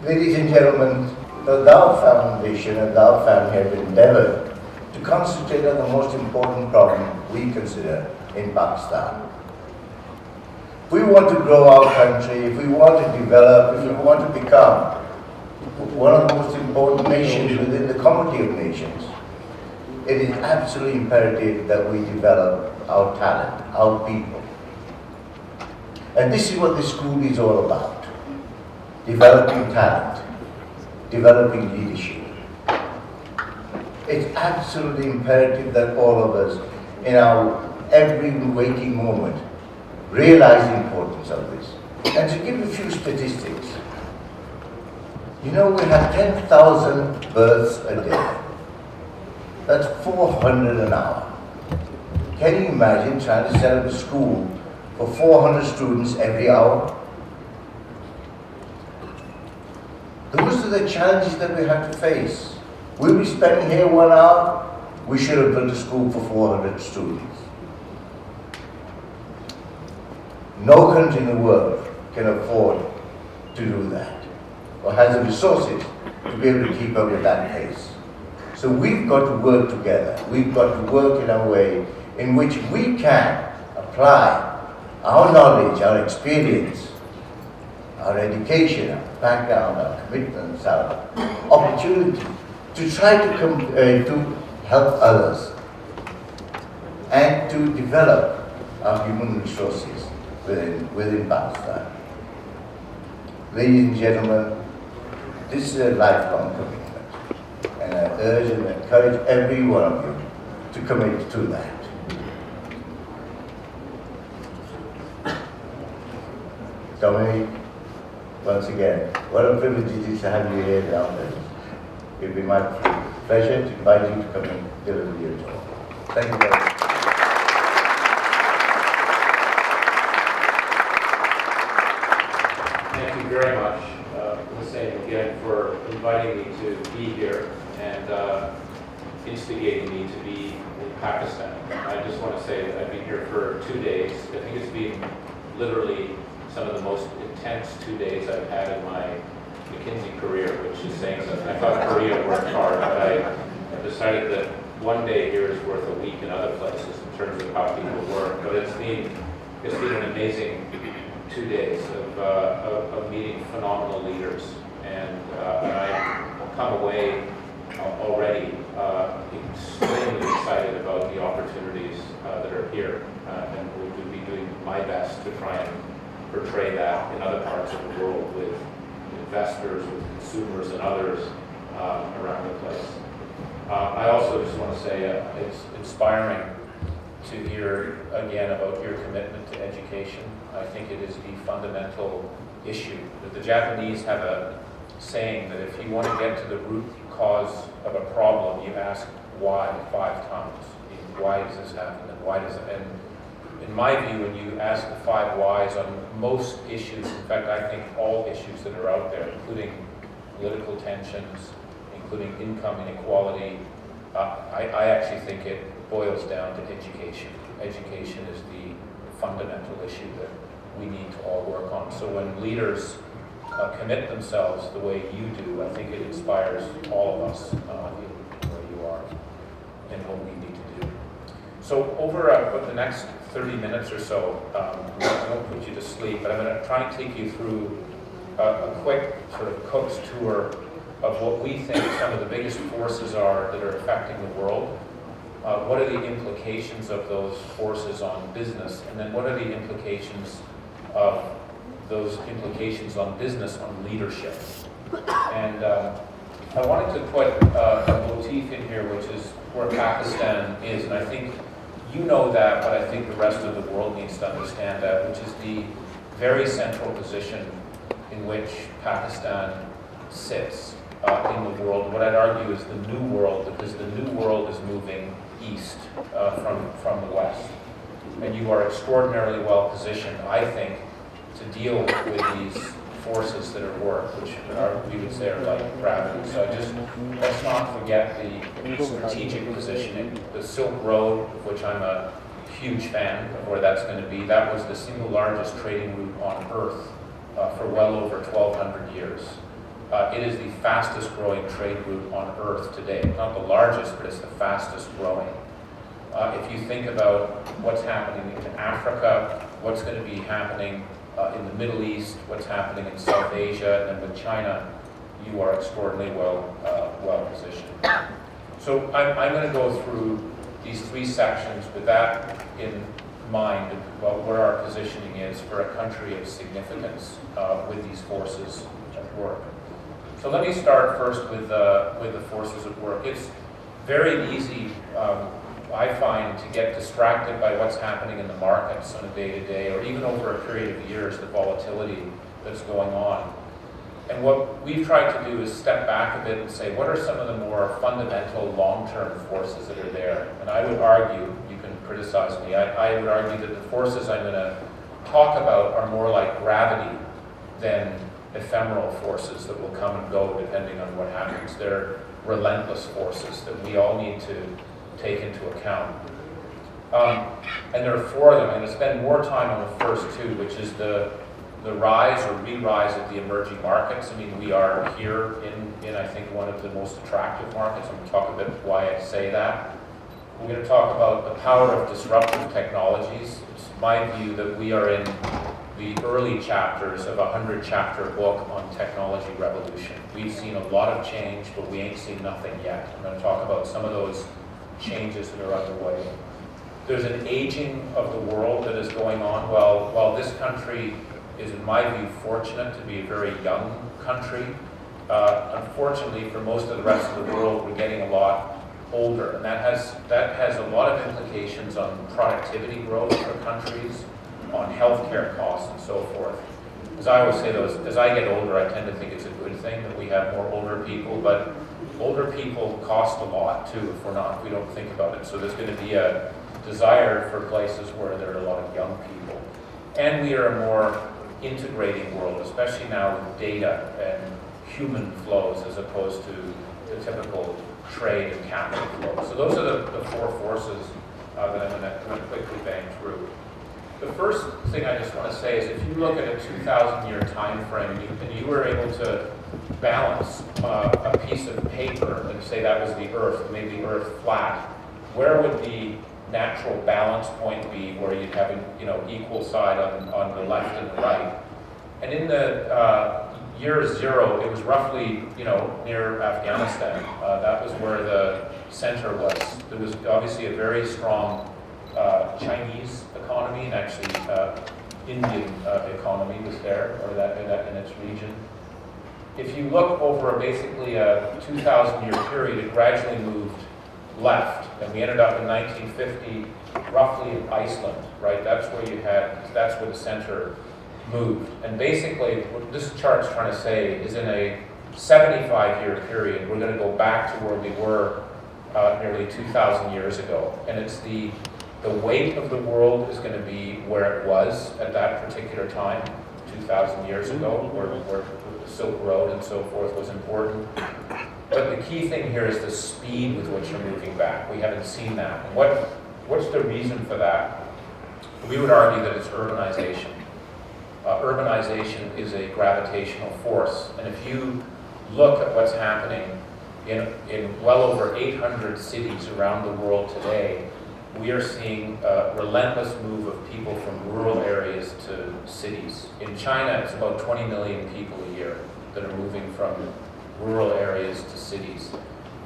Ladies and gentlemen, the Dawood Foundation and Dawood family have endeavored to concentrate on the most important problem we consider in Pakistan. If we want to grow our country, if we want to develop, if we want to become one of the most important nations within the community of nations, it is absolutely imperative that we develop our talent, our people. And this is what this school is all about. Developing talent, developing leadership. It's absolutely imperative that all of us, in our every waking moment, realize the importance of this. And to give a few statistics, you know, we have 10,000 births a day. That's 400 an hour. Can you imagine trying to set up a school for 400 students every hour? Those are the challenges that we have to face. We'll be spending here 1 hour, we should have built a school for 400 students. No country in the world can afford to do that, or has the resources to be able to keep up with that pace. So we've got to work together. We've got to work in a way in which we can apply our knowledge, our experience, our education, our background, our commitments, our opportunity to try to help others and to develop our human resources within Pakistan. Ladies and gentlemen, this is a lifelong commitment, and I urge and encourage every one of you to commit to that. Dominic, once again, what a privilege it is to have you here down there. It will be my pleasure to invite you to come and deliver your talk. Thank you very much. Thank you very much, Hussain, again, for inviting me to be here and instigating me to be in Pakistan. I just want to say that I've been here for 2 days. I think it's been literally some of the most intense 2 days I've had in my McKinsey career, which is saying that I thought Korea worked hard, but I decided that 1 day here is worth a week in other places in terms of how people work. But it's been an amazing 2 days of meeting phenomenal leaders, and I've come away already extremely excited about the opportunities that are here, and will be doing my best to try and portray that in other parts of the world with investors, with consumers, and others around the place. I also just want to say it's inspiring to hear again about your commitment to education. I think it is the fundamental issue. The Japanese have a saying that if you want to get to the root cause of a problem, you ask why 5 times. Why does this happen, and why does it? And in my view, when you ask the 5 whys on most issues, in fact, I think all issues that are out there, including political tensions, including income inequality, I actually think it boils down to education. Education is the fundamental issue that we need to all work on. So when leaders commit themselves the way you do, I think it inspires all of us where you are and what we need to do. So over the next 30 minutes or so, I won't put you to sleep, but I'm going to try and take you through a quick sort of Cook's tour of what we think some of the biggest forces are that are affecting the world. What are the implications of those forces on business? And then what are the implications of those implications on business, on leadership? And I wanted to put a motif in here, which is where Pakistan is. And I think you know that, but I think the rest of the world needs to understand that, which is the very central position in which Pakistan sits in the world. What I'd argue is the new world, because the new world is moving east from the west. And you are extraordinarily well positioned, I think, to deal with these forces that are at work, which we would say are like gravity. So let's not forget the strategic positioning. The Silk Road, of which I'm a huge fan of where that's going to be, that was the single largest trading route on Earth for well over 1,200 years. It is the fastest growing trade route on Earth today. Not the largest, but it's the fastest growing. If you think about what's happening in Africa, what's going to be happening in the Middle East, what's happening in South Asia, and with China, you are extraordinarily well positioned. So I'm going to go through these three sections with that in mind about where our positioning is for a country of significance with these forces at work. So let me start first with the forces at work. It's very easy, I find, to get distracted by what's happening in the markets on a day-to-day or even over a period of years, the volatility that's going on. And what we've tried to do is step back a bit and say, what are some of the more fundamental long-term forces that are there? And I would argue, you can criticize me, I would argue that the forces I'm going to talk about are more like gravity than ephemeral forces that will come and go depending on what happens. They're relentless forces that we all need to take into account. And there are four of them. I'm going to spend more time on the first two, which is the rise or re-rise of the emerging markets. I mean, we are here in I think, one of the most attractive markets. I'm going to talk a bit why I say that. We're going to talk about the power of disruptive technologies. It's my view that we are in the early chapters of a 100-chapter book on technology revolution. We've seen a lot of change, but we ain't seen nothing yet. I'm going to talk about some of those changes that are underway. There's an aging of the world that is going on. While this country is, in my view, fortunate to be a very young country, unfortunately for most of the rest of the world, we're getting a lot older. And that has a lot of implications on productivity growth for countries, on healthcare costs and so forth. As I always say, though, as I get older, I tend to think it's a good thing that we have more older people, but older people cost a lot too if we don't think about it. So there's going to be a desire for places where there are a lot of young people. And we are a more integrating world, especially now with data and human flows as opposed to the typical trade and capital flows. So those are the four forces that I'm going to quickly bang through. The first thing I just want to say is if you look at a 2,000-year time frame and you were able to balance a piece of paper and say that was the Earth, and made the Earth flat, where would the natural balance point be where you'd have equal side on the left and the right? And in the year zero, it was roughly near Afghanistan. That was where the center was. There was obviously a very strong Chinese economy, and actually Indian economy was there, or that in its region. If you look over basically a 2,000-year period, it gradually moved left, and we ended up in 1950 roughly in Iceland, right? That's where the center moved. And basically, what this chart's trying to say is in a 75-year period, we're going to go back to where we were nearly 2,000 years ago. And it's the weight of the world is going to be where it was at that particular time, 2,000 years ago, where the Silk Road and so forth was important. But the key thing here is the speed with which you're moving back. We haven't seen that. And what's the reason for that? We would argue that it's urbanization. Urbanization is a gravitational force. And if you look at what's happening in well over 800 cities around the world today, we are seeing a relentless move of people from rural areas to cities. In China, it's about 20 million people a year that are moving from rural areas to cities.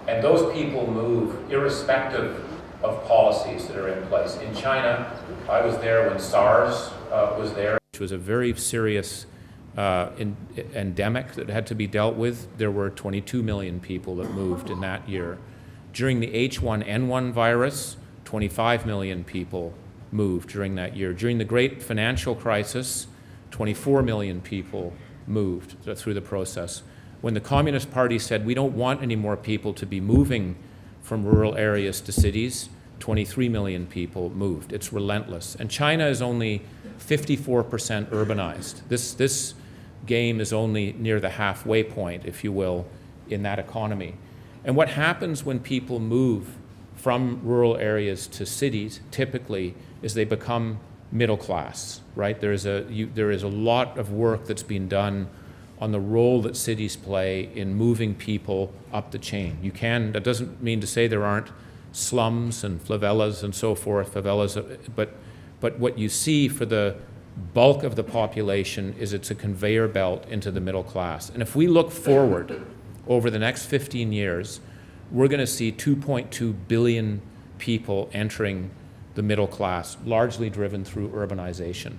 And those people move irrespective of policies that are in place. In China, I was there when SARS was there, which was a very serious endemic that had to be dealt with. There were 22 million people that moved in that year. During the H1N1 virus, 25 million people moved during that year. During the great financial crisis, 24 million people moved through the process. When the Communist Party said, we don't want any more people to be moving from rural areas to cities, 23 million people moved. It's relentless. And China is only 54% urbanized. This game is only near the halfway point, if you will, in that economy. And what happens when people move from rural areas to cities, typically, is they become middle class, right? There is a lot of work that's being done on the role that cities play in moving people up the chain. That doesn't mean to say there aren't slums and favelas and so forth, but what you see for the bulk of the population is it's a conveyor belt into the middle class. And if we look forward over the next 15 years, we're going to see 2.2 billion people entering the middle class, largely driven through urbanization.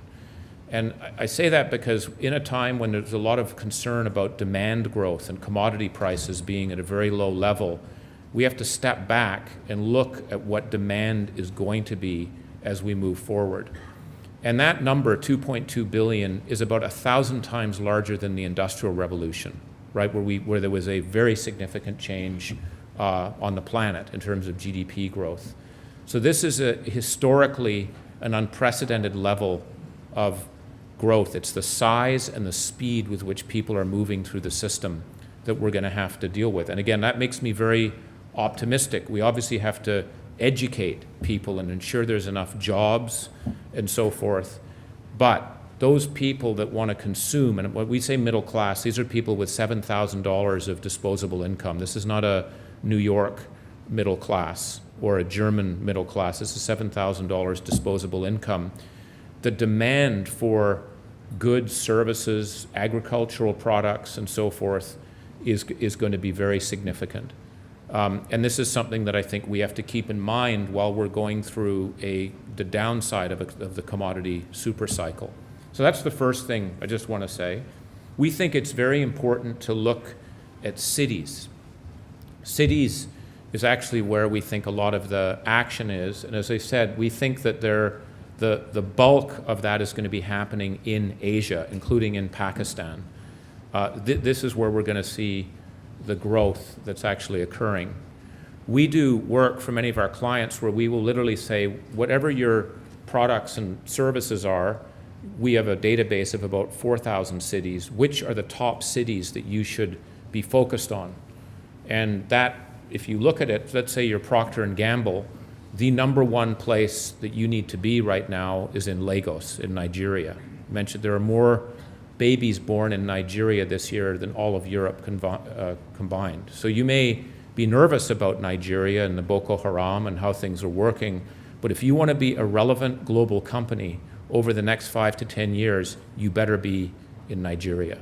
And I say that because in a time when there's a lot of concern about demand growth and commodity prices being at a very low level, we have to step back and look at what demand is going to be as we move forward. And that number, 2.2 billion, is about 1,000 times larger than the Industrial Revolution, right, where there was a very significant change on the planet in terms of GDP growth. So this is historically an unprecedented level of growth. It's the size and the speed with which people are moving through the system that we're going to have to deal with. And again, that makes me very optimistic. We obviously have to educate people and ensure there's enough jobs and so forth. But those people that want to consume, and when we say middle class, these are people with $7,000 of disposable income. This is not a New York middle class or a German middle class. This is $7,000 disposable income. The demand for goods, services, agricultural products, and so forth is going to be very significant. And this is something that I think we have to keep in mind while we're going through the downside of the commodity super cycle. So that's the first thing I just want to say. We think it's very important to look at cities. Cities is actually where we think a lot of the action is. And as I said, we think that the bulk of that is going to be happening in Asia, including in Pakistan. This is where we're going to see the growth that's actually occurring. We do work for many of our clients where we will literally say, whatever your products and services are, we have a database of about 4,000 cities. Which are the top cities that you should be focused on? And that, if you look at it, let's say you're Procter & Gamble, the number one place that you need to be right now is in Lagos, in Nigeria. I mentioned there are more babies born in Nigeria this year than all of Europe combined. So you may be nervous about Nigeria and the Boko Haram and how things are working, but if you want to be a relevant global company over the next 5 to 10 years, you better be in Nigeria.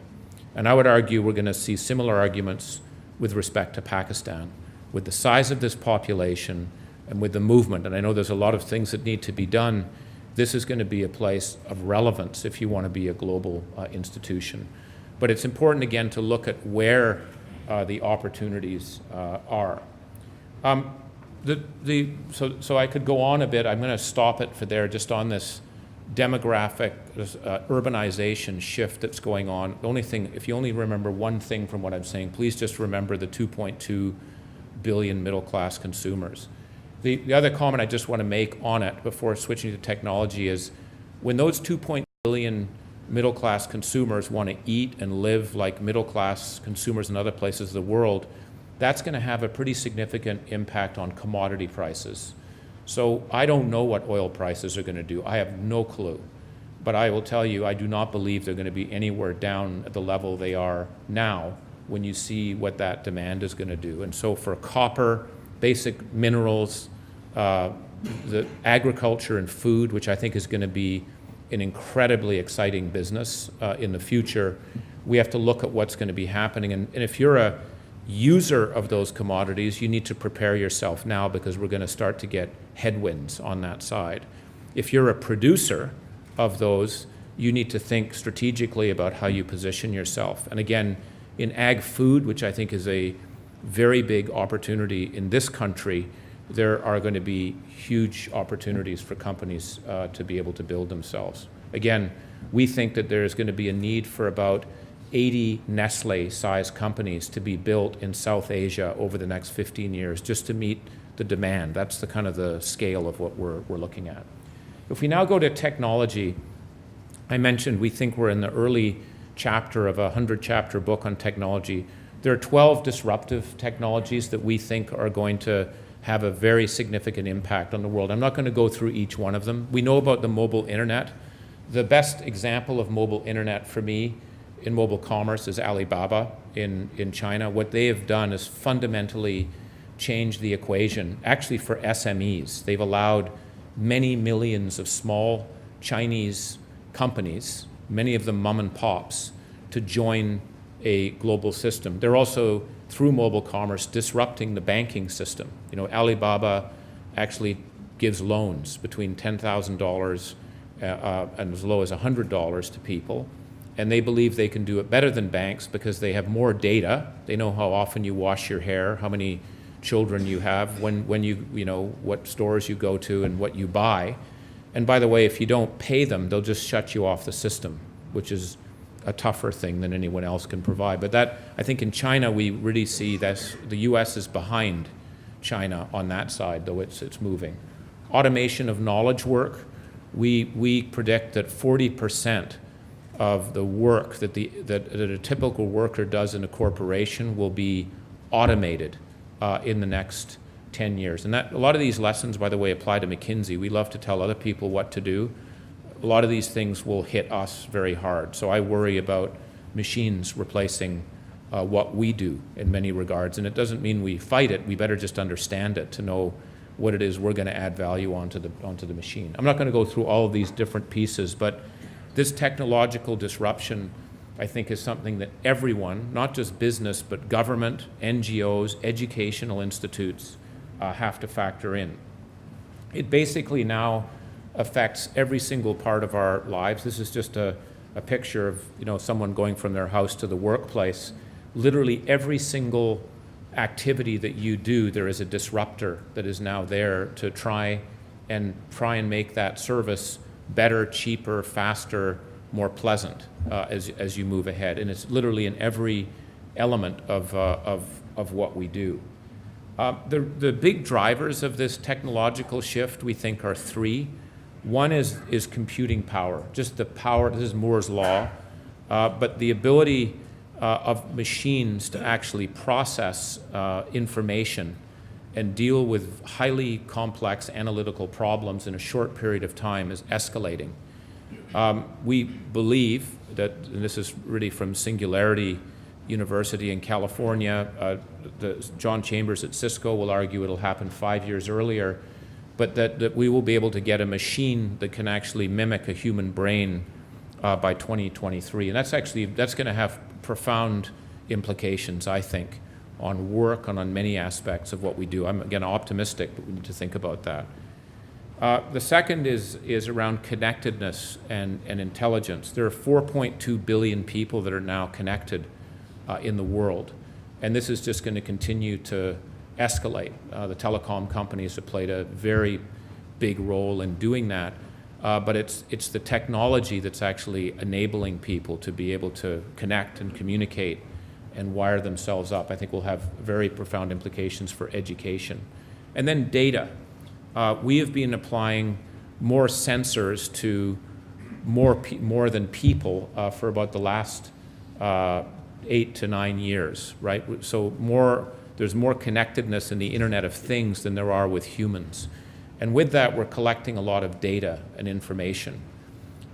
And I would argue we're going to see similar arguments with respect to Pakistan. With the size of this population and with the movement, and I know there's a lot of things that need to be done, this is going to be a place of relevance if you want to be a global institution. But it's important, again, to look at where the opportunities are. So I could go on a bit. I'm going to stop it for there, just on this demographic urbanization shift that's going on. The only thing, if you only remember one thing from what I'm saying, please just remember the 2.2 billion middle-class consumers. The other comment I just want to make on it before switching to technology is when those 2.2 billion middle-class consumers want to eat and live like middle-class consumers in other places of the world, that's going to have a pretty significant impact on commodity prices. So I don't know what oil prices are going to do. I have no clue. But I will tell you, I do not believe they're going to be anywhere down at the level they are now when you see what that demand is going to do. And so for copper, basic minerals, the agriculture and food, which I think is going to be an incredibly exciting business in the future, we have to look at what's going to be happening. And if you're a user of those commodities, you need to prepare yourself now because we're going to start to get headwinds on that side. If you're a producer of those, you need to think strategically about how you position yourself. And again, in ag food, which I think is a very big opportunity in this country, there are going to be huge opportunities for companies to be able to build themselves. Again, we think that there's going to be a need for about 80 Nestle-sized companies to be built in South Asia over the next 15 years just to meet the demand. That's the kind of the scale of what we're looking at. If we now go to technology, I mentioned we think we're in the early chapter of a 100-chapter book on technology. There are 12 disruptive technologies that we think are going to have a very significant impact on the world. I'm not going to go through each one of them. We know about the mobile internet. The best example of mobile internet for me in mobile commerce is Alibaba in China. What they have done is fundamentally change the equation, actually for SMEs. They've allowed many millions of small Chinese companies, many of them mom and pops, to join a global system. They're also, through mobile commerce, disrupting the banking system. You know, Alibaba actually gives loans between $10,000 and as low as $100 to people. And they believe they can do it better than banks because they have more data. They know how often you wash your hair, how many children you have, when you know, what stores you go to and what you buy. And by the way, if you don't pay them, they'll just shut you off the system, which is a tougher thing than anyone else can provide. But that, I think in China, we really see that the US is behind China on that side, though it's moving. Automation of knowledge work, we predict that 40% of the work that a typical worker does in a corporation will be automated in the next 10 years. And that, a lot of these lessons, by the way, apply to McKinsey. We love to tell other people what to do. A lot of these things will hit us very hard. So I worry about machines replacing what we do in many regards. And it doesn't mean we fight it. We better just understand it to know what it is we're going to add value onto the machine. I'm not going to go through all of these different pieces, but this technological disruption, I think, is something that everyone, not just business, but government, NGOs, educational institutes, have to factor in. It basically now affects every single part of our lives. This is just a picture of, you know, someone going from their house to the workplace. Literally every single activity that you do, there is a disruptor that is now there to try and make that service better, cheaper, faster, more pleasant as you move ahead. And it's literally in every element of what we do. The big drivers of this technological shift, we think, are three. One is computing power, just the power. This is Moore's law, but the ability of machines to actually process information and deal with highly complex analytical problems in a short period of time is escalating. We believe that, and this is really from Singularity University in California, John Chambers at Cisco will argue it'll happen 5 years earlier, but that we will be able to get a machine that can actually mimic a human brain by 2023. And that's going to have profound implications, I think, on work and on many aspects of what we do. I'm, again, optimistic, but we need to think about that. The second is around connectedness and intelligence. There are 4.2 billion people that are now connected in the world, and this is just going to continue to escalate. The telecom companies have played a very big role in doing that, but it's the technology that's actually enabling people to be able to connect and communicate and wire themselves up. I think will have very profound implications for education. And then data. We have been applying more sensors to more than people for about the last 8 to 9 years, right? So there's more connectedness in the Internet of Things than there are with humans. And with that, we're collecting a lot of data and information.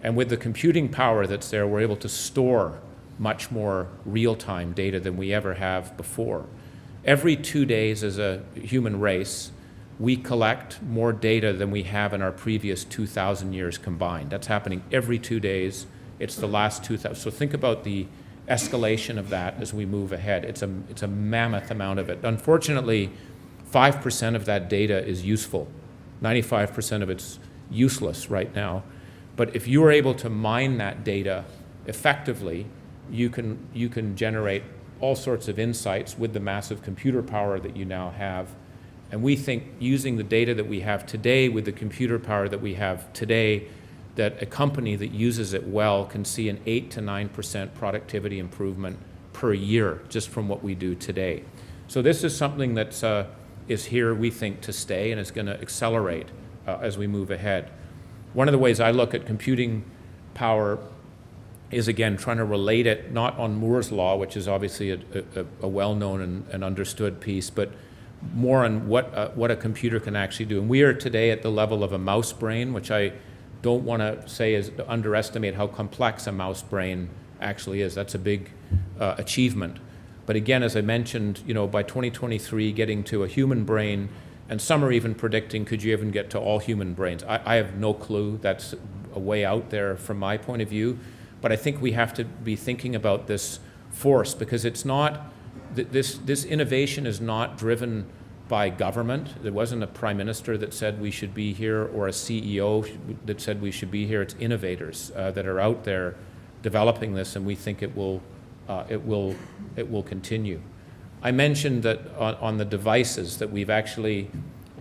And with the computing power that's there, we're able to store much more real-time data than we ever have before. Every 2 days as a human race, we collect more data than we have in our previous 2,000 years combined. That's happening every 2 days. It's the last 2,000. So think about the escalation of that as we move ahead. It's a mammoth amount of it. Unfortunately, 5% of that data is useful. 95% of it's useless right now. But if you are able to mine that data effectively, you can generate all sorts of insights with the massive computer power that you now have. And we think using the data that we have today with the computer power that we have today, that a company that uses it well can see an 8 to 9% productivity improvement per year just from what we do today. So this is something that is here, we think, to stay and is going to accelerate as we move ahead. One of the ways I look at computing power is, again, trying to relate it not on Moore's law, which is obviously a well-known and understood piece, but more on what a computer can actually do. And we are today at the level of a mouse brain, which I don't want to say is to underestimate how complex a mouse brain actually is. That's a big achievement. But again, as I mentioned, by 2023, getting to a human brain, and some are even predicting, could you even get to all human brains? I have no clue. That's a way out there from my point of view. But I think we have to be thinking about this force, because it's not, this innovation is not driven by government. There wasn't a prime minister that said we should be here, or a CEO that said we should be here. It's innovators that are out there developing this, and we think it will continue. I mentioned that on the devices that we've actually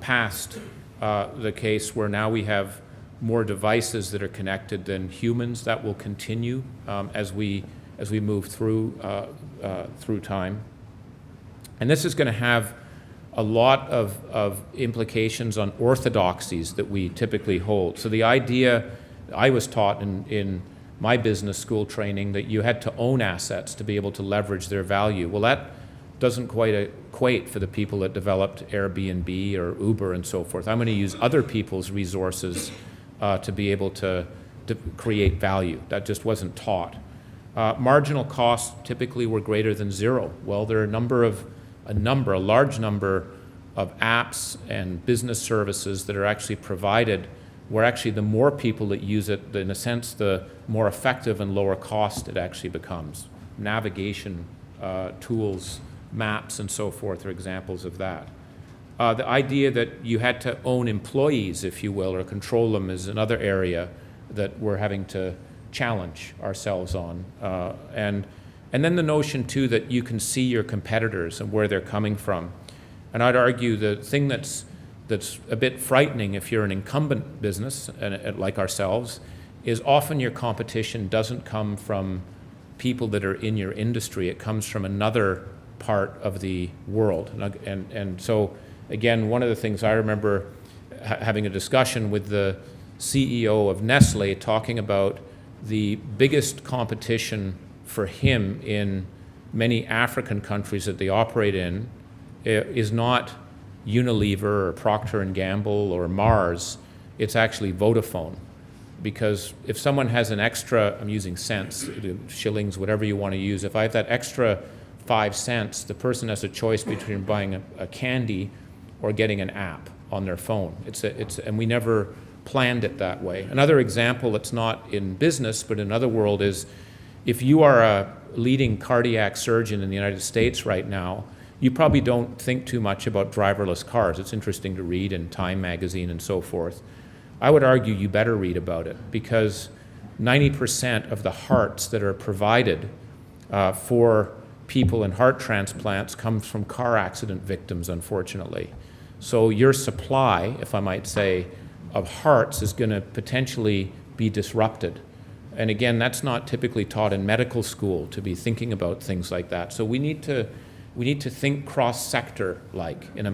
passed the case where now we have more devices that are connected than humans. That will continue as we move through time, and this is going to have a lot of implications on orthodoxies that we typically hold. So the idea, I was taught in my business school training, that you had to own assets to be able to leverage their value. Well, that doesn't quite equate for the people that developed Airbnb or Uber and so forth. I'm going to use other people's resources to be able to create value. That just wasn't taught. Marginal costs typically were greater than zero. Well, there are a large number of apps and business services that are actually provided, where actually the more people that use it, in a sense, the more effective and lower cost it actually becomes. Navigation tools, maps, and so forth are examples of that. The idea that you had to own employees, if you will, or control them, is another area that we're having to challenge ourselves on. And then the notion, too, that you can see your competitors and where they're coming from. And I'd argue the thing that's a bit frightening if you're an incumbent business like ourselves is often your competition doesn't come from people that are in your industry. It comes from another part of the world. And so, again, one of the things I remember having a discussion with the CEO of Nestle, talking about the biggest competition for him in many African countries that they operate in is not Unilever or Procter & Gamble or Mars. It's actually Vodafone. Because if someone has an extra, I'm using cents, shillings, whatever you want to use, if I have that extra 5 cents, the person has a choice between buying a candy or getting an app on their phone. And we never planned it that way. Another example that's not in business but in another world is, if you are a leading cardiac surgeon in the United States right now, you probably don't think too much about driverless cars. It's interesting to read in Time magazine and so forth. I would argue you better read about it, because 90% of the hearts that are provided for people in heart transplants comes from car accident victims, unfortunately. So your supply, if I might say, of hearts is going to potentially be disrupted. And again, that's not typically taught in medical school, to be thinking about things like that. So we need to think cross-sector, like in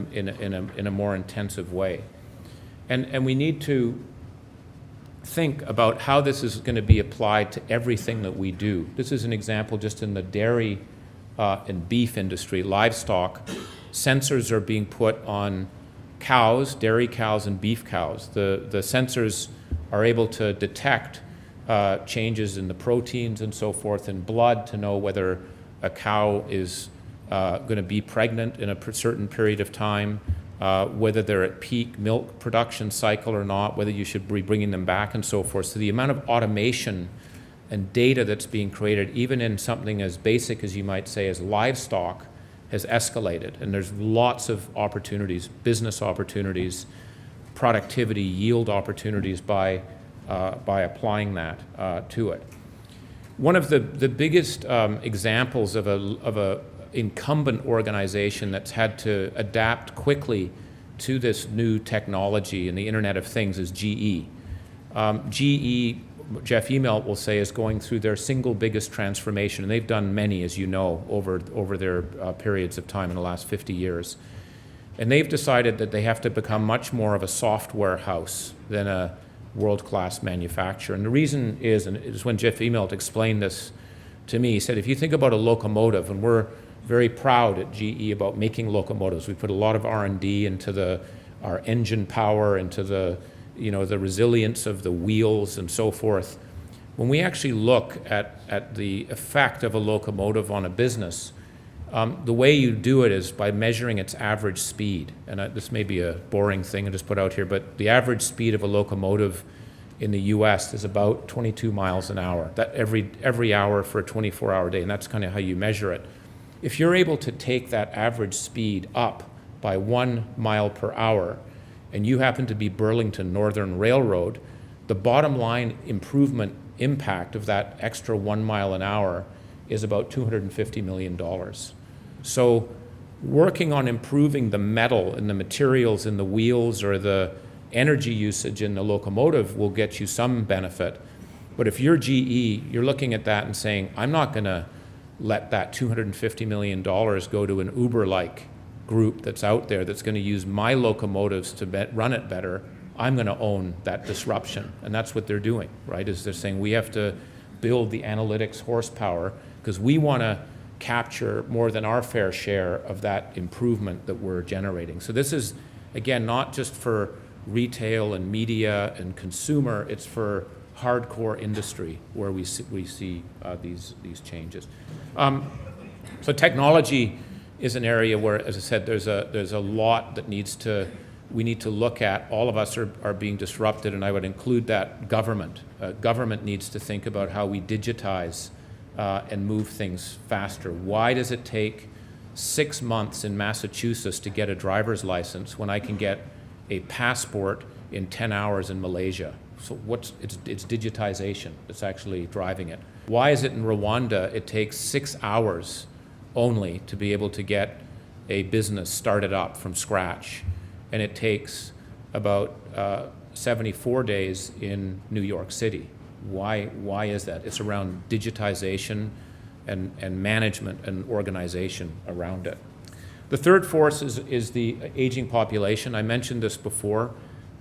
a more intensive way, and we need to think about how this is going to be applied to everything that we do. This is an example just in the dairy and beef industry, livestock. Sensors are being put on cows, dairy cows and beef cows. The sensors are able to detect changes in the proteins and so forth in blood to know whether a cow is going to be pregnant in a certain period of time, whether they're at peak milk production cycle or not, whether you should be bringing them back and so forth. So the amount of automation and data that's being created, even in something as basic as you might say as livestock, has escalated. And there's lots of opportunities, business opportunities, productivity, yield opportunities by applying that to it. One of the biggest examples of a incumbent organization that's had to adapt quickly to this new technology and the Internet of Things is GE. GE, Jeff Immelt will say, is going through their single biggest transformation, and they've done many, as you know, over their periods of time in the last 50 years. And they've decided that they have to become much more of a software house than a world-class manufacturer. And the reason is, and it is when Jeff Immelt explained this to me, he said, if you think about a locomotive, and we're very proud at GE about making locomotives. We put a lot of R&D into our engine power, into the resilience of the wheels and so forth. when we actually look at the effect of a locomotive on a business, the way you do it is by measuring its average speed. And this may be a boring thing I just put out here, but the average speed of a locomotive in the US is about 22 miles an hour, that every hour for a 24-hour day, and that's kind of how you measure it. If you're able to take that average speed up by 1 mile per hour, and you happen to be Burlington Northern Railroad, the bottom line improvement impact of that extra 1 mile an hour is about $250 million. So working on improving the metal and the materials in the wheels or the energy usage in the locomotive will get you some benefit. But if you're GE, you're looking at that and saying, I'm not going to let that $250 million go to an Uber-like group that's out there that's going to use my locomotives to run it better. I'm going to own that disruption. And that's what they're doing, right? Is they're saying we have to build the analytics horsepower because we want to capture more than our fair share of that improvement that we're generating. So this is, again, not just for retail and media and consumer, it's for hardcore industry where we see these changes. So technology is an area where, as I said, there's a lot that we need to look at. All of us are being disrupted, and I would include that government. Government needs to think about how we digitize and move things faster. Why does it take 6 months in Massachusetts to get a driver's license when I can get a passport in 10 hours in Malaysia? So it's digitization that's actually driving it. Why is it in Rwanda it takes 6 hours only to be able to get a business started up from scratch, and it takes about 74 days in New York City? Why is that? It's around digitization and management and organization around it. The third force is the aging population. I mentioned this before.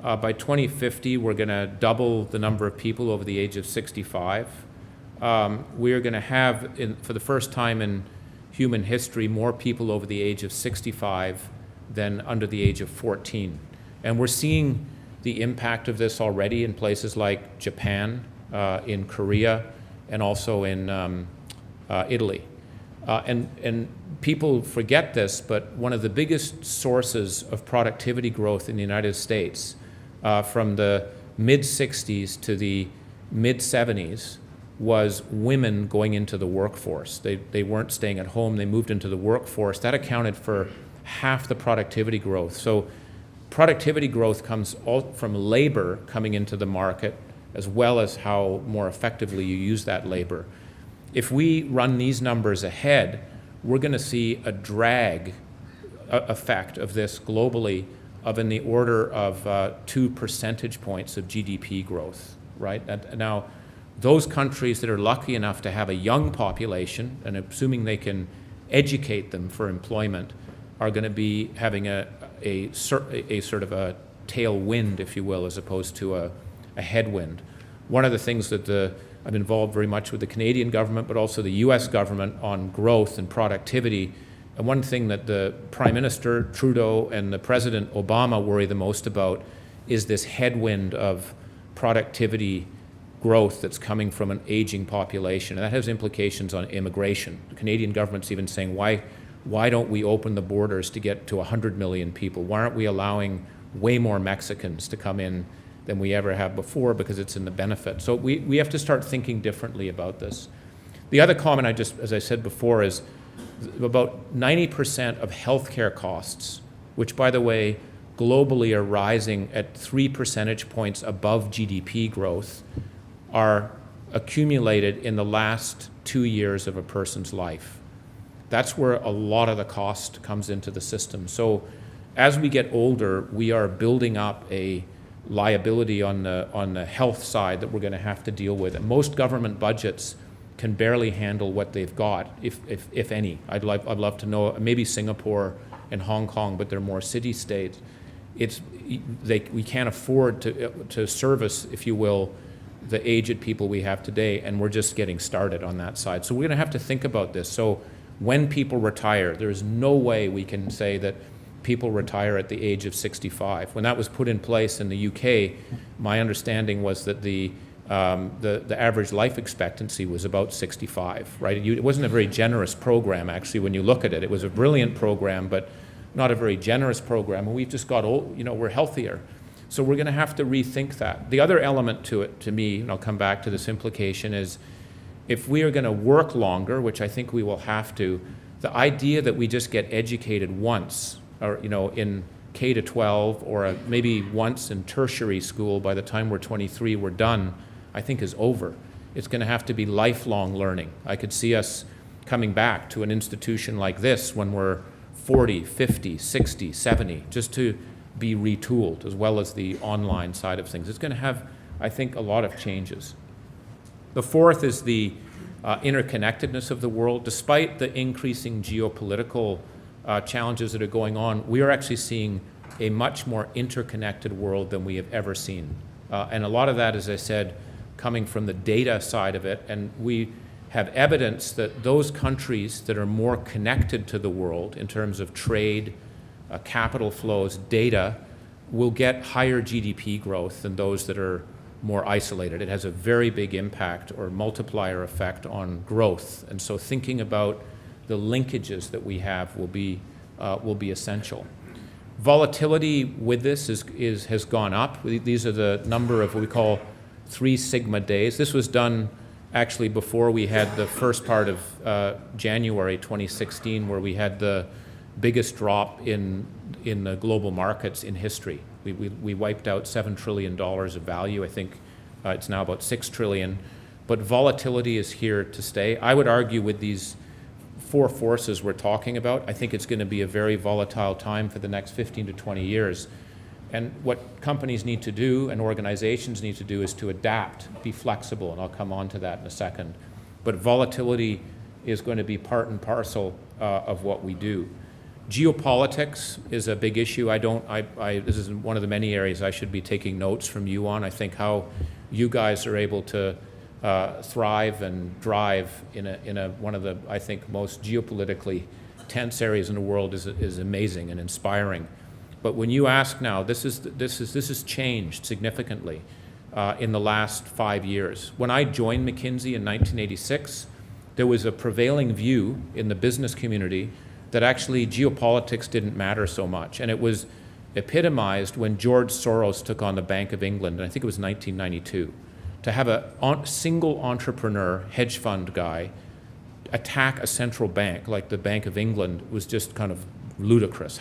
By 2050, we're going to double the number of people over the age of 65. We are going to have, for the first time in human history, more people over the age of 65 than under the age of 14. And we're seeing the impact of this already in places like Japan, in Korea, and also in Italy. And people forget this, but one of the biggest sources of productivity growth in the United States from the mid-60s to the mid-70s was women going into the workforce. They weren't staying at home, they moved into the workforce. That accounted for half the productivity growth. So productivity growth comes all from labor coming into the market, as well as how more effectively you use that labor. If we run these numbers ahead, we're going to see a drag effect of this globally of in the order of 2 percentage points of GDP growth, right? Now, those countries that are lucky enough to have a young population, and assuming they can educate them for employment, are going to be having a sort of a tailwind, if you will, as opposed to a headwind. One of the things that I'm involved very much with the Canadian government, but also the US government on growth and productivity. And one thing that the Prime Minister Trudeau and the President Obama worry the most about is this headwind of productivity growth that's coming from an aging population. And that has implications on immigration. The Canadian government's even saying, why don't we open the borders to get to 100 million people? Why aren't we allowing way more Mexicans to come in than we ever have before, because it's in the benefit? So we have to start thinking differently about this. The other comment as I said before, is about 90% of healthcare costs, which by the way, globally are rising at 3 percentage points above GDP growth, are accumulated in the last 2 years of a person's life. That's where a lot of the cost comes into the system. So as we get older, we are building up a liability on the health side that we're going to have to deal with. And most government budgets can barely handle what they've got, if any. I'd love to know, maybe Singapore and Hong Kong, but they're more city-states. We can't afford to service, if you will, the aged people we have today, and we're just getting started on that side. So we're going to have to think about this. So when people retire, there's no way we can say that people retire at the age of 65. When that was put in place in the UK, my understanding was that the the average life expectancy was about 65, right? It wasn't a very generous program, actually, when you look at it. It was a brilliant program, but not a very generous program, and we've just got old, we're healthier. So we're going to have to rethink that. The other element to it, to me, and I'll come back to this implication, is if we are going to work longer, which I think we will have to, the idea that we just get educated once, or in K to 12, or maybe once in tertiary school, by the time we're 23, we're done, I think is over. It's going to have to be lifelong learning. I could see us coming back to an institution like this when we're 40, 50, 60, 70, just to be retooled, as well as the online side of things. It's going to have, I think, a lot of changes. The fourth is the interconnectedness of the world. Despite the increasing geopolitical challenges that are going on, we are actually seeing a much more interconnected world than we have ever seen. And a lot of that, as I said, coming from the data side of it, and we have evidence that those countries that are more connected to the world in terms of trade, capital flows, data, will get higher GDP growth than those that are more isolated. It has a very big impact or multiplier effect on growth, and so thinking about the linkages that we have will be essential. Volatility with this has gone up. These are the number of what we call 3 sigma days. This was done actually before we had the first part of January 2016, where we had the biggest drop in the global markets in history. We wiped out $7 trillion of value. I think it's now about $6 trillion. But volatility is here to stay. I would argue with these 4 forces we're talking about, I think it's going to be a very volatile time for the next 15 to 20 years. And what companies need to do and organizations need to do is to adapt, be flexible, and I'll come on to that in a second. But volatility is going to be part and parcel of what we do. Geopolitics is a big issue. This is one of the many areas I should be taking notes from you on. I think how you guys are able to thrive and drive in one of the, I think, most geopolitically tense areas in the world is amazing and inspiring. But when you ask now, this has changed significantly in the last 5 years. When I joined McKinsey in 1986, there was a prevailing view in the business community that actually geopolitics didn't matter so much. And it was epitomized when George Soros took on the Bank of England, and I think it was 1992, to have a single entrepreneur, hedge fund guy, attack a central bank like the Bank of England was just kind of ludicrous.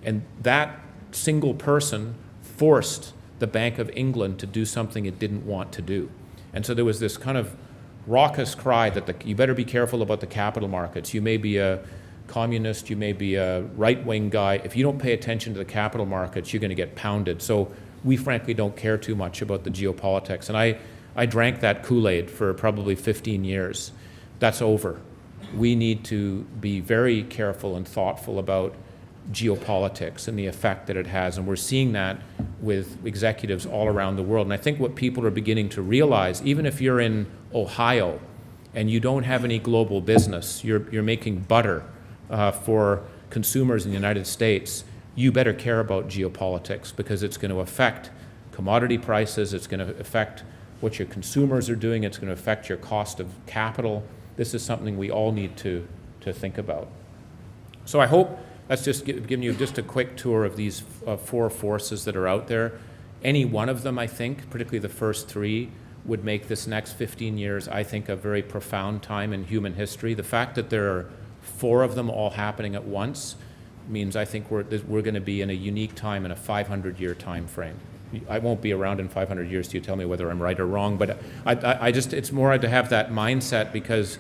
And that single person forced the Bank of England to do something it didn't want to do. And so there was this kind of raucous cry that you better be careful about the capital markets. You may be a communist, you may be a right-wing guy. If you don't pay attention to the capital markets, you're going to get pounded. So we frankly don't care too much about the geopolitics. And I drank that Kool-Aid for probably 15 years. That's over. We need to be very careful and thoughtful about geopolitics and the effect that it has. And we're seeing that with executives all around the world. And I think what people are beginning to realize, even if you're in Ohio and you don't have any global business, you're making butter for consumers in the United States, you better care about geopolitics, because it's going to affect commodity prices, it's going to affect what your consumers are doing, it's going to affect your cost of capital. This is something we all need to think about. So I hope that's just giving you just a quick tour of these 4 forces that are out there. Any one of them, I think, particularly the first 3, would make this next 15 years, I think, a very profound time in human history. The fact that there are 4 of them all happening at once means I think we're going to be in a unique time in a 500-year time frame. I won't be around in 500 years to tell me whether I'm right or wrong, but it's more to have that mindset, because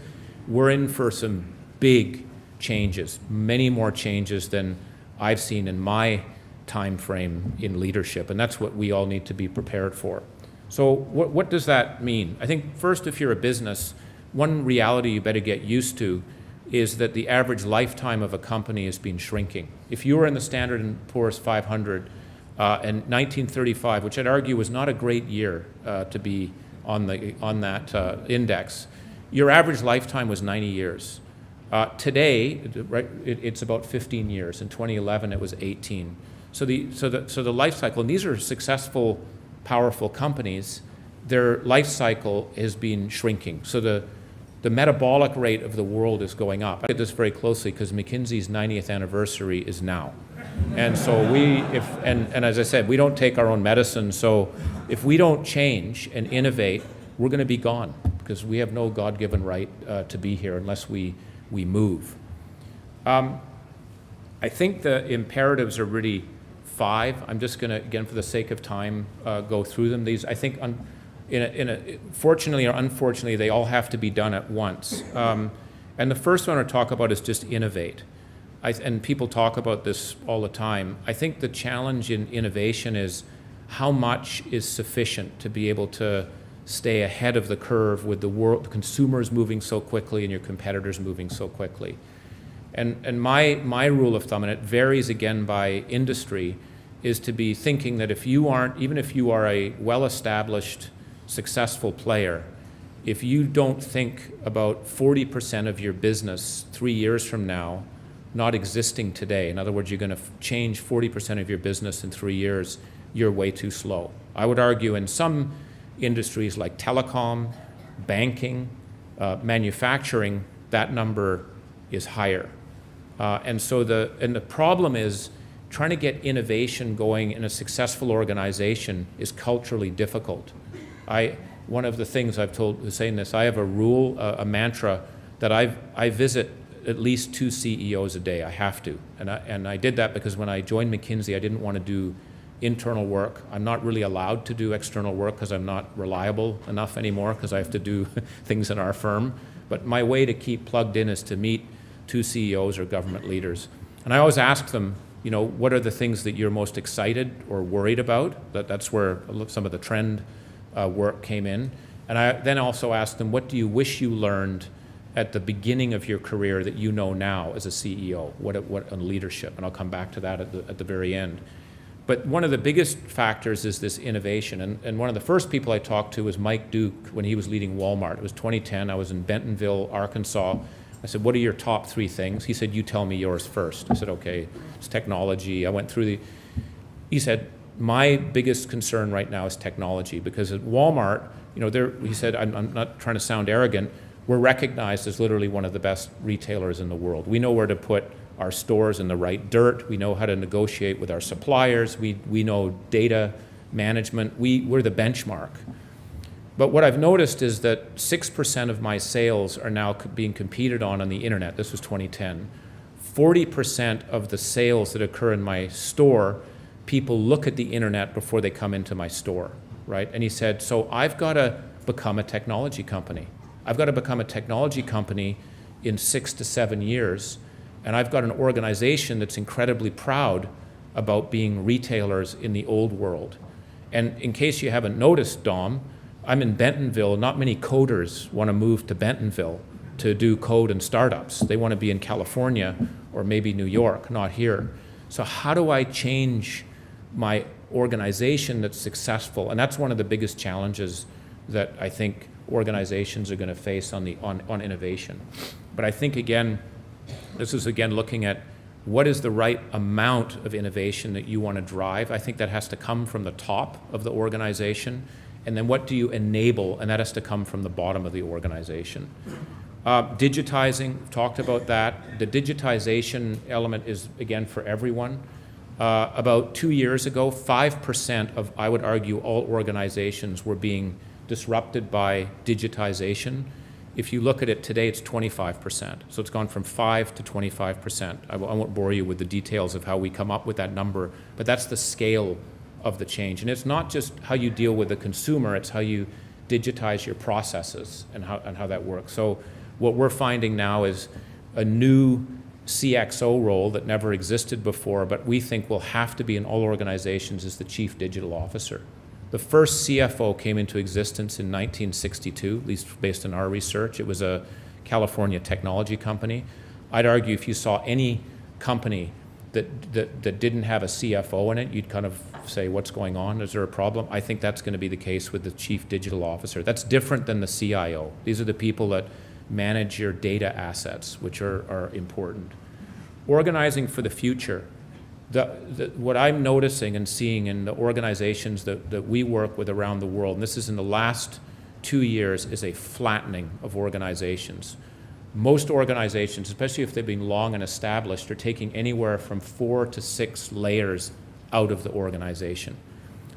we're in for some big changes, many more changes than I've seen in my time frame in leadership, and that's what we all need to be prepared for. So what does that mean? I think first, if you're a business, one reality you better get used to is that the average lifetime of a company has been shrinking. If you were in the Standard & Poor's 500 in 1935, which I'd argue was not a great year to be on that index, your average lifetime was 90 years. Today, it's about 15 years. In 2011, it was 18. So the life cycle, and these are successful, powerful companies, their life cycle has been shrinking. So the metabolic rate of the world is going up. I look at this very closely because McKinsey's 90th anniversary is now. And so and as I said, we don't take our own medicine, so if we don't change and innovate, we're going to be gone because we have no God-given right to be here unless we move. I think the imperatives are really 5. I'm just going to, again, for the sake of time, go through them. These, I think, fortunately or unfortunately, they all have to be done at once. And the first one I talk about is just innovate. And people talk about this all the time. I think the challenge in innovation is how much is sufficient to be able to stay ahead of the curve with the world, the consumers moving so quickly and your competitors moving so quickly. And my rule of thumb, and it varies again by industry, is to be thinking that if you aren't, even if you are a well-established, successful player, if you don't think about 40% of your business 3 years from now not existing today, in other words, you're going to change 40% of your business in 3 years, you're way too slow. I would argue in some industries like telecom, banking, manufacturing, that number is higher. And the problem is trying to get innovation going in a successful organization is culturally difficult. One of the things I've told Hussain this, I have a rule, a mantra, that I visit at least 2 CEOs a day. I have to. And I did that because when I joined McKinsey, I didn't want to do internal work. I'm not really allowed to do external work because I'm not reliable enough anymore because I have to do things in our firm. But my way to keep plugged in is to meet 2 CEOs or government leaders. And I always ask them, what are the things that you're most excited or worried about? That's where some of the trend work came in. And I then also ask them, what do you wish you learned at the beginning of your career that you know now as a CEO? What on leadership? And I'll come back to that at the very end. But one of the biggest factors is this innovation. And one of the first people I talked to was Mike Duke when he was leading Walmart. It was 2010. I was in Bentonville, Arkansas. I said, what are your top 3 things? He said, you tell me yours first. I said, okay, it's technology. I went through he said, my biggest concern right now is technology because at Walmart, he said, I'm not trying to sound arrogant, we're recognized as literally one of the best retailers in the world. We know where to put our stores in the right dirt. We know how to negotiate with our suppliers. We know data management. We're the benchmark. But what I've noticed is that 6% of my sales are now being competed on the internet. This was 2010. 40% of the sales that occur in my store, people look at the internet before they come into my store, right? And he said, so I've got to become a technology company. I've got to become a technology company in 6 to 7 years, and I've got an organization that's incredibly proud about being retailers in the old world. And in case you haven't noticed, Dom, I'm in Bentonville. Not many coders want to move to Bentonville to do code and startups. They want to be in California or maybe New York, not here. So how do I change my organization that's successful? And that's one of the biggest challenges that I think organizations are going to face on innovation. But I think, again, this is, again, looking at what is the right amount of innovation that you want to drive. I think that has to come from the top of the organization. And then what do you enable? And that has to come from the bottom of the organization. Digitizing, we've talked about that. The digitization element is, again, for everyone. About 2 years ago, 5% of, I would argue, all organizations were being disrupted by digitization. If you look at it today, it's 25%. So it's gone from 5 to 25%. I won't bore you with the details of how we come up with that number, but that's the scale of the change. And it's not just how you deal with the consumer, it's how you digitize your processes and how that works. So what we're finding now is a new CXO role that never existed before, but we think will have to be in all organizations, is the Chief Digital Officer. The first CFO came into existence in 1962, at least based on our research. It was a California technology company. I'd argue if you saw any company that didn't have a CFO in it, you'd kind of say, what's going on? Is there a problem? I think that's going to be the case with the Chief Digital Officer. That's different than the CIO. These are the people that manage your data assets, which are important. Organizing for the future. What I'm noticing and seeing in the organizations that we work with around the world, and this is in the last 2 years, is a flattening of organizations. Most organizations, especially if they've been long and established, are taking anywhere from 4 to 6 layers out of the organization.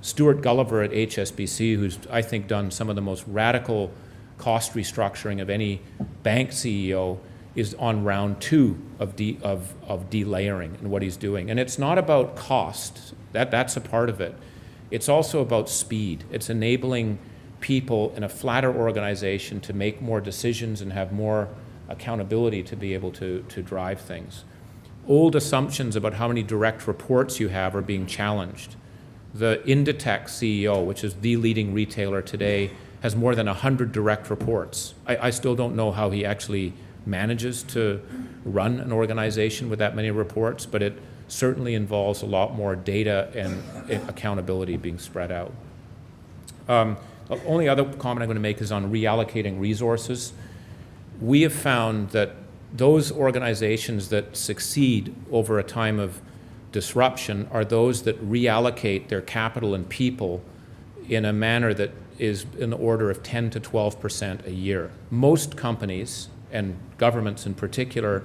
Stuart Gulliver at HSBC, who's, I think, done some of the most radical cost restructuring of any bank CEO, is on round 2 of delayering and what he's doing. And it's not about cost. That's a part of it. It's also about speed. It's enabling people in a flatter organization to make more decisions and have more accountability to be able to drive things. Old assumptions about how many direct reports you have are being challenged. The Inditex CEO, which is the leading retailer today, has more than 100 direct reports. I still don't know how he actually manages to run an organization with that many reports, but it certainly involves a lot more data and accountability being spread out. The only other comment I'm going to make is on reallocating resources. We have found that those organizations that succeed over a time of disruption are those that reallocate their capital and people in a manner that is in the order of 10 to 12% a year. Most companies, and governments in particular,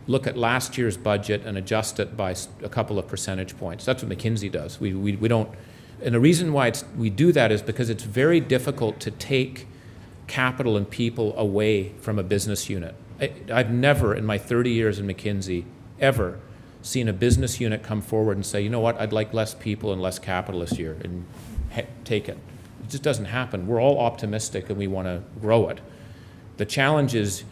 look at last year's budget and adjust it by a couple of percentage points. That's what McKinsey does. We don't, and the reason why we do that is because it's very difficult to take capital and people away from a business unit. I've never, in my 30 years in McKinsey, ever seen a business unit come forward and say, you know what, I'd like less people and less capital this year, and take it. It just doesn't happen. We're all optimistic and we want to grow it. The challenge is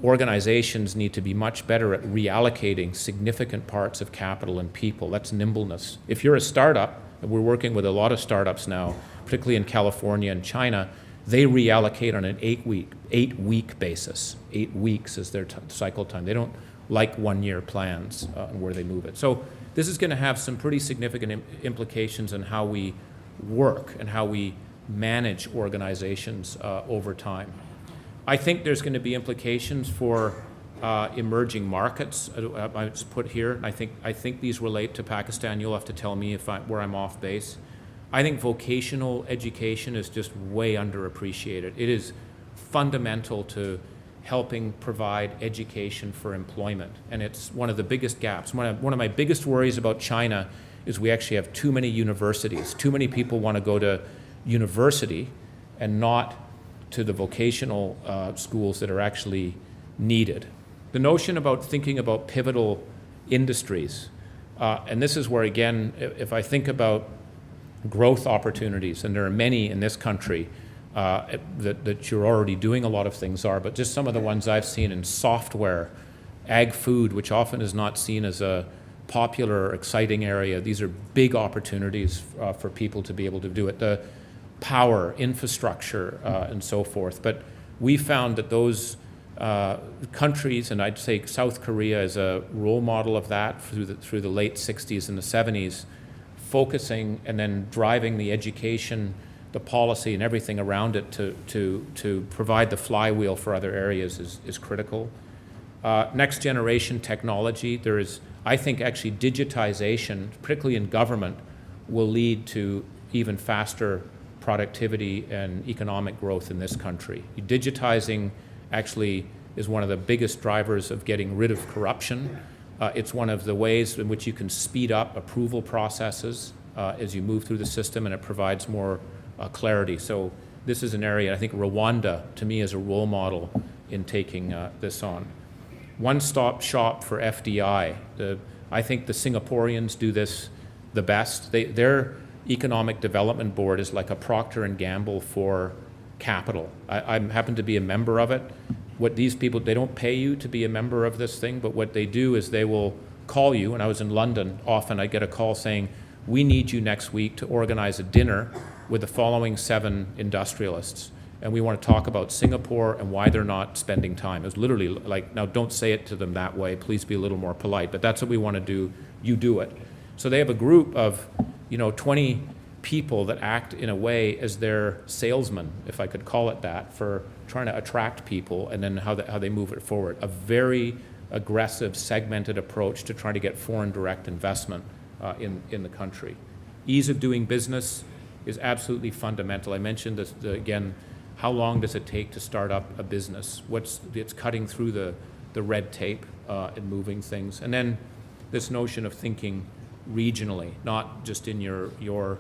organizations need to be much better at reallocating significant parts of capital and people. That's nimbleness. If you're a startup, and we're working with a lot of startups now, particularly in California and China, they reallocate on an 8-week basis. 8 weeks is their cycle time. They don't like 1-year plans and where they move it. So this is going to have some pretty significant implications on how we work and how we manage organizations over time. I think there's going to be implications for emerging markets. I just put here, and I think these relate to Pakistan. You'll have to tell me where I'm off base. I think vocational education is just way underappreciated. It is fundamental to helping provide education for employment, and it's one of the biggest gaps. One of my biggest worries about China is we actually have too many universities. Too many people want to go to university and not to the vocational schools that are actually needed. The notion about thinking about pivotal industries, and this is where, again, if I think about growth opportunities, and there are many in this country that you're already doing a lot of things but just some of the ones I've seen in software, ag food, which often is not seen as a popular or exciting area. These are big opportunities for people to be able to do it. The power, infrastructure, and so forth. But we found that those countries, and I'd say South Korea is a role model of that through the late 60s and the 70s, focusing and then driving the education, the policy, and everything around it to provide the flywheel for other areas is critical. Next generation technology, there is, I think, actually digitization, particularly in government, will lead to even faster productivity and economic growth in this country. Digitizing actually is one of the biggest drivers of getting rid of corruption. It's one of the ways in which you can speed up approval processes as you move through the system, and it provides more clarity. So this is an area, I think Rwanda, to me, is a role model in taking this on. One-stop shop for FDI. I think the Singaporeans do this the best. Their economic development board is like a Procter & Gamble for capital. I happen to be a member of it. What these people, they don't pay you to be a member of this thing, but what they do is they will call you. When I was in London, often I get a call saying, we need you next week to organize a dinner with the following 7 industrialists. And we want to talk about Singapore and why they're not spending time. It was literally like, now don't say it to them that way, please be a little more polite, but that's what we want to do, you do it. So they have a group of 20 people that act in a way as their salesmen, if I could call it that, for trying to attract people and then how they move it forward. A very aggressive, segmented approach to trying to get foreign direct investment in the country. Ease of doing business is absolutely fundamental. I mentioned this, again, how long does it take to start up a business? It's cutting through the red tape and moving things. And then this notion of thinking regionally, not just in your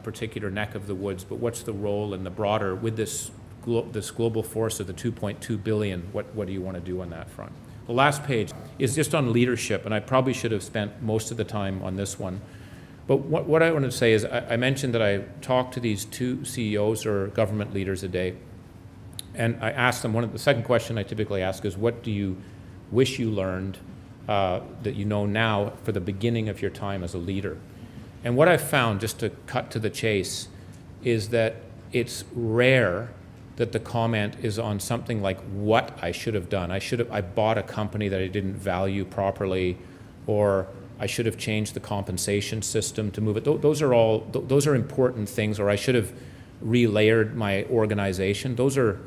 particular neck of the woods, but what's the role in the broader, with this global force of the 2.2 billion, what do you want to do on that front? The last page is just on leadership, and I probably should have spent most of the time on this one. But what I want to say is, I mentioned that I talk to these 2 CEOs or government leaders a day, and I ask them, the second question I typically ask is, what do you wish you learned that you know now for the beginning of your time as a leader? And what I've found, just to cut to the chase, is that it's rare that the comment is on something like what I should have done. I bought a company that I didn't value properly, or I should have changed the compensation system to move it. Those are important things, or I should have relayered my organization. Those are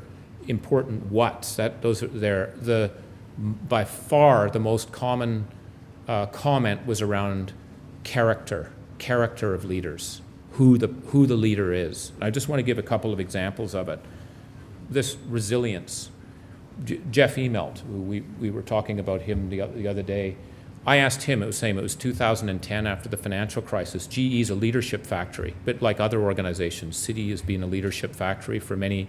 important whats. Those are there. By far the most common comment was around character of leaders, who the leader is. I just want to give a couple of examples of it. This resilience. Jeff Immelt, we were talking about him the other day. I asked him, it was 2010 after the financial crisis. GE is a leadership factory, but like other organizations, Citi has been a leadership factory for many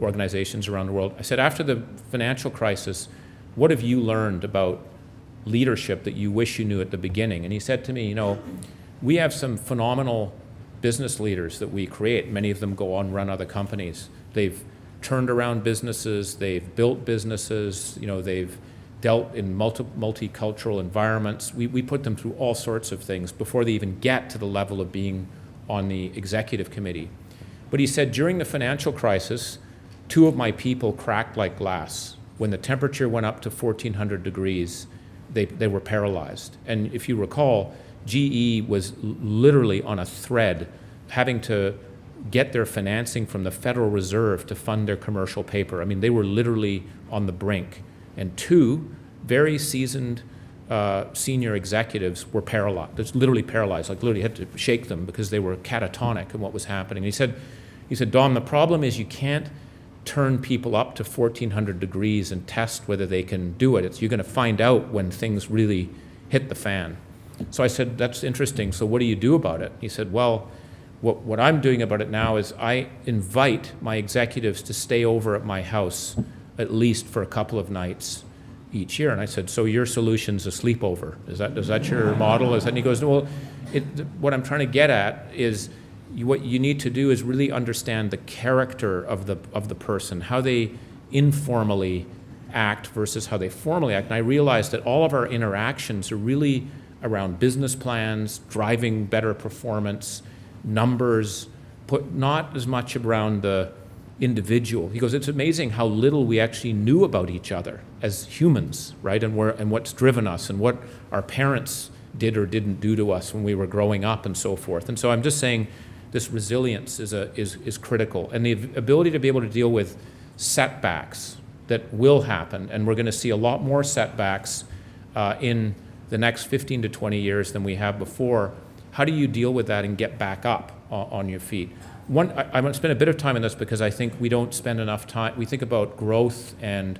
organizations around the world. I said, after the financial crisis, what have you learned about leadership that you wish you knew at the beginning? And he said to me, we have some phenomenal business leaders that we create. Many of them go on and run other companies. They've turned around businesses, they've built businesses, they've dealt in multicultural environments. We put them through all sorts of things before they even get to the level of being on the executive committee. But he said, during the financial crisis, 2 of my people cracked like glass. When the temperature went up to 1,400 degrees, they were paralyzed. And if you recall, GE was literally on a thread, having to get their financing from the Federal Reserve to fund their commercial paper. I mean, they were literally on the brink. And 2 very seasoned senior executives were paralyzed. It's literally paralyzed, like literally had to shake them because they were catatonic in what was happening. And he said, Dom, the problem is you can't turn people up to 1,400 degrees and test whether they can do it. You're going to find out when things really hit the fan. So I said, that's interesting. So what do you do about it? He said, well, what I'm doing about it now is I invite my executives to stay over at my house at least for a couple of nights each year. And I said, so your solution's a sleepover? Is that your model? And he goes, well, what I'm trying to get at is what you need to do is really understand the character of the person, how they informally act versus how they formally act. And I realized that all of our interactions are really around business plans, driving better performance, numbers, not as much around the individual. He goes, it's amazing how little we actually knew about each other as humans, right? And what's driven us and what our parents did or didn't do to us when we were growing up and so forth. And so I'm just saying this resilience is critical. And the ability to be able to deal with setbacks that will happen, and we're going to see a lot more setbacks in the next 15 to 20 years than we have before. How do you deal with that and get back up on your feet? I'm going to spend a bit of time on this because I think we don't spend enough time. We think about growth and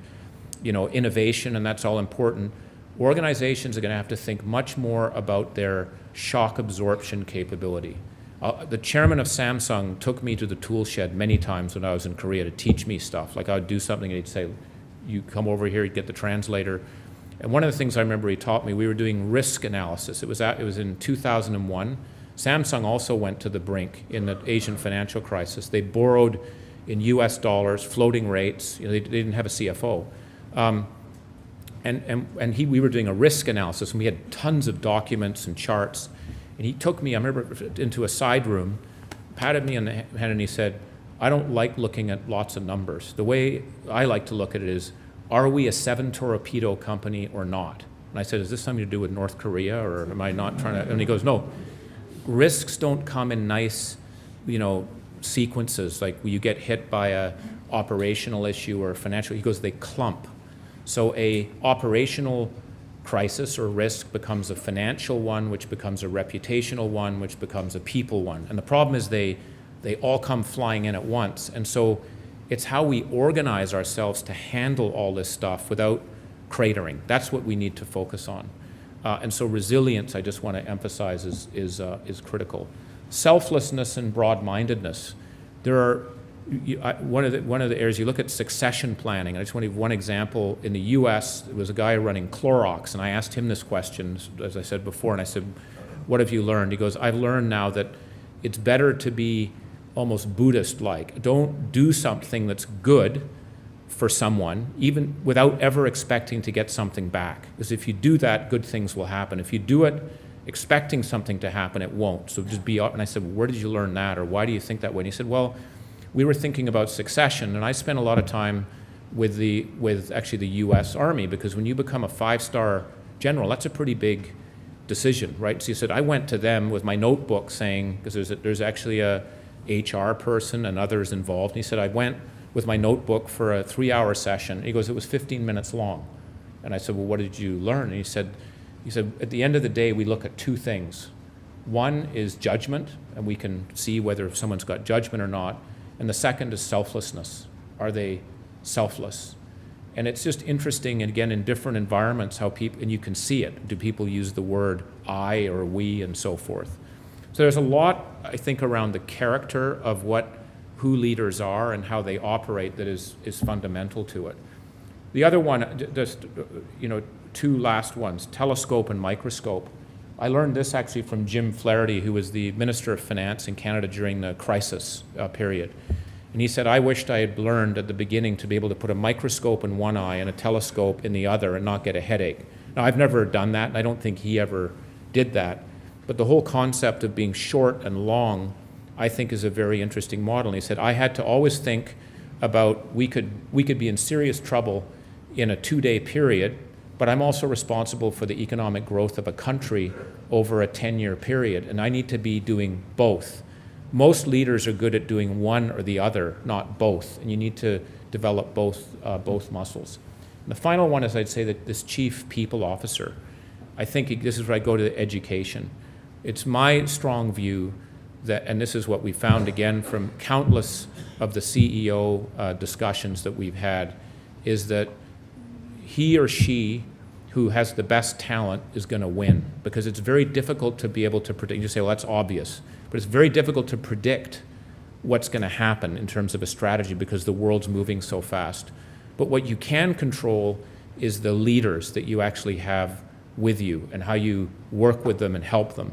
innovation, and that's all important. Organizations are going to have to think much more about their shock absorption capability. The chairman of Samsung took me to the tool shed many times when I was in Korea to teach me stuff. Like I would do something and he'd say, you come over here, you'd get the translator. And one of the things I remember he taught me, we were doing risk analysis. It was in 2001. Samsung also went to the brink in the Asian financial crisis. They borrowed in US dollars, floating rates. They didn't have a CFO. We were doing a risk analysis, and we had tons of documents and charts. And he took me, I remember, into a side room, patted me on the head, and he said, I don't like looking at lots of numbers. The way I like to look at it is, are we a 7-torpedo company or not? And I said, is this something to do with North Korea, or am I not trying to? And he goes, no. Risks don't come in nice, sequences, like you get hit by a operational issue or financial. He goes, they clump. So a operational crisis or risk becomes a financial one, which becomes a reputational one, which becomes a people one. And the problem is they all come flying in at once. And so it's how we organize ourselves to handle all this stuff without cratering. That's what we need to focus on. And so resilience, I just want to emphasize, is critical. Selflessness and broad-mindedness. There are one of the areas you look at succession planning. I just want to give one example. In the U.S., there was a guy running Clorox, and I asked him this question, as I said before, and I said, "What have you learned?" He goes, "I've learned now that it's better to be almost Buddhist-like. Don't do something that's good for someone, even without ever expecting to get something back. Because if you do that, good things will happen. If you do it expecting something to happen, it won't. So just be." And I said, "Well, where did you learn that, or why do you think that way?" And he said, "Well, we were thinking about succession, and I spent a lot of time with actually the U.S. Army, because when you become a 5-star general, that's a pretty big decision, right?" So he said, "I went to them with my notebook saying," because there's actually a HR person and others involved. And he said, "I went with my notebook for a 3-hour session." He goes, "It was 15 minutes long." And I said, "Well, what did you learn?" And he said, "At the end of the day, we look at 2 things. One is judgment, and we can see whether someone's got judgment or not. And the second is selflessness. Are they selfless?" And it's just interesting, and again, in different environments, how people, and you can see it. Do people use the word I or we and so forth? So there's a lot, I think, around the character of who leaders are and how they operate that is fundamental to it. The other one, just 2 last ones, telescope and microscope. I learned this actually from Jim Flaherty, who was the Minister of Finance in Canada during the crisis period. And he said, "I wished I had learned at the beginning to be able to put a microscope in one eye and a telescope in the other and not get a headache." Now, I've never done that, and I don't think he ever did that. But the whole concept of being short and long, I think, is a very interesting model. And he said, "I had to always think about we could be in serious trouble in a 2-day period, but I'm also responsible for the economic growth of a country over a 10-year period, and I need to be doing both." Most leaders are good at doing one or the other, not both, and you need to develop both muscles. And the final one is, I'd say, that this chief people officer. I think this is where I go to education. It's my strong view that, and this is what we found again from countless of the CEO discussions that we've had, is that he or she who has the best talent is going to win, because it's very difficult to be able to predict. You say, well, that's obvious, but it's very difficult to predict what's going to happen in terms of a strategy because the world's moving so fast. But what you can control is the leaders that you actually have with you and how you work with them and help them.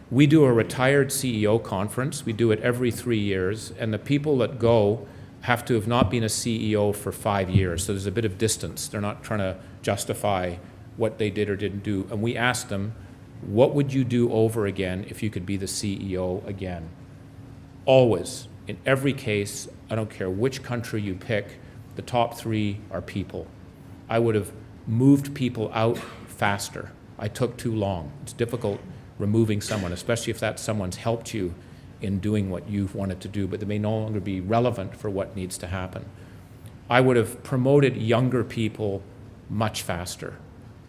We do a retired CEO conference. We do it every 3 years, and the people that go have to have not been a CEO for 5 years, so there's a bit of distance. They're not trying to justify what they did or didn't do. And we ask them, what would you do over again if you could be the CEO again? Always, in every case, I don't care which country you pick, the top 3 are people. I would have moved people out faster. I took too long. It's difficult removing someone, especially if that someone's helped you in doing what you've wanted to do, but they may no longer be relevant for what needs to happen. I would have promoted younger people much faster.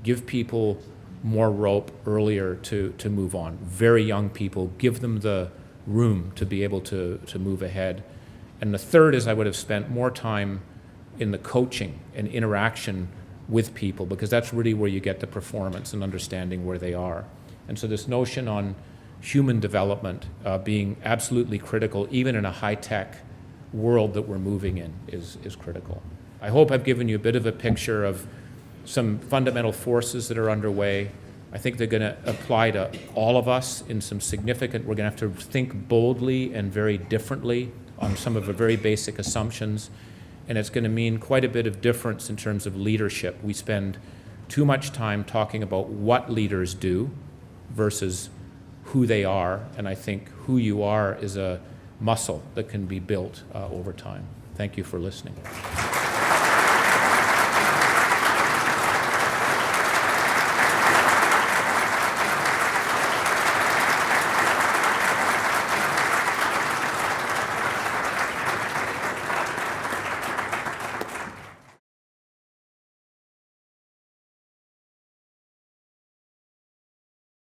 Give people more rope earlier to move on. Very young people, give them the room to be able to move ahead. And the third is I would have spent more time in the coaching and interaction with people, because that's really where you get the performance and understanding where they are. And so this notion on human development being absolutely critical, even in a high-tech world that we're moving in, is critical. I hope I've given you a bit of a picture of some fundamental forces that are underway. I think they're going to apply to all of us in some significant, we're going to have to think boldly and very differently on some of the very basic assumptions, and it's going to mean quite a bit of difference in terms of leadership. We spend too much time talking about what leaders do versus who they are, and I think who you are is a muscle that can be built over time. Thank you for listening.